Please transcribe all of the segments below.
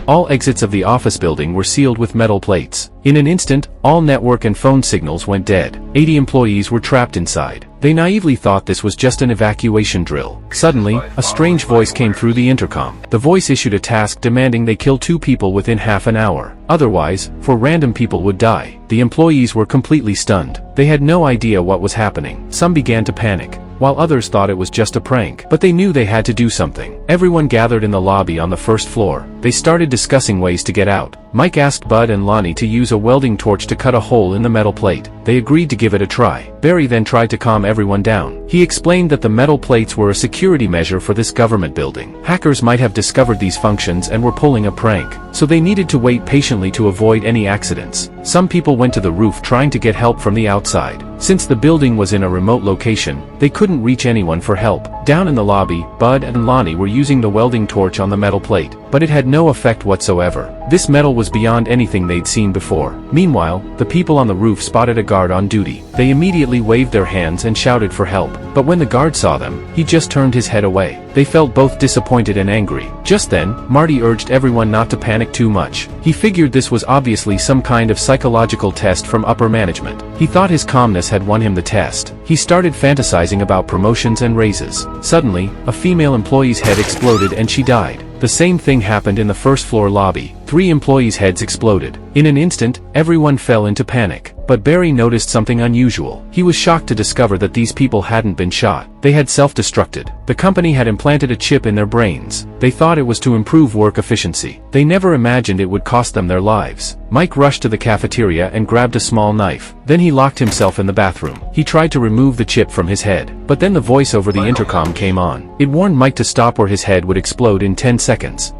All exits of the office building were sealed with metal plates. In an instant, all network and phone signals went dead. 80 employees were trapped inside. They naively thought this was just an evacuation drill. Suddenly, a strange voice came through the intercom. The voice issued a task demanding they kill 2 people within half an hour. Otherwise, 4 random people would die. The employees were completely stunned. They had no idea what was happening. Some began to panic, while others thought it was just a prank. But they knew they had to do something. Everyone gathered in the lobby on the first floor. They started discussing ways to get out. Mike asked Bud and Lonnie to use a welding torch to cut a hole in the metal plate. They agreed to give it a try. Barry then tried to calm everyone down. He explained that the metal plates were a security measure for this government building. Hackers might have discovered these functions and were pulling a prank, so they needed to wait patiently to avoid any accidents. Some people went to the roof trying to get help from the outside. Since the building was in a remote location, they couldn't reach anyone for help. Down in the lobby, Bud and Lonnie were using the welding torch on the metal plate, but it had no effect whatsoever. This metal was beyond anything they'd seen before. Meanwhile, the people on the roof spotted a guard on duty. They immediately waved their hands and shouted for help, but when the guard saw them, he just turned his head away. They felt both disappointed and angry. Just then, Marty urged everyone not to panic too much. He figured this was obviously some kind of psychological test from upper management. He thought his calmness had won him the test. He started fantasizing about promotions and raises. Suddenly, a female employee's head exploded and she died. The same thing happened in the first floor lobby. 3 employees' heads exploded. In an instant, everyone fell into panic. But Barry noticed something unusual. He was shocked to discover that these people hadn't been shot. They had self-destructed. The company had implanted a chip in their brains. They thought it was to improve work efficiency. They never imagined it would cost them their lives. Mike rushed to the cafeteria and grabbed a small knife. Then he locked himself in the bathroom. He tried to remove the chip from his head. But then the voice over the intercom came on. It warned Mike to stop or his head would explode in 10 seconds.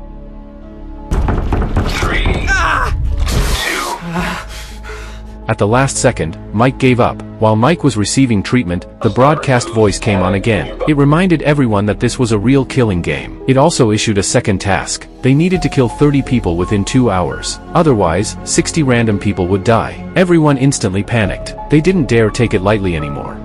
3, 2. At the last second, Mike gave up. While Mike was receiving treatment, the broadcast voice came on again. It reminded everyone that this was a real killing game. It also issued a second task. They needed to kill 30 people within 2 hours. Otherwise, 60 random people would die. Everyone instantly panicked. They didn't dare take it lightly anymore.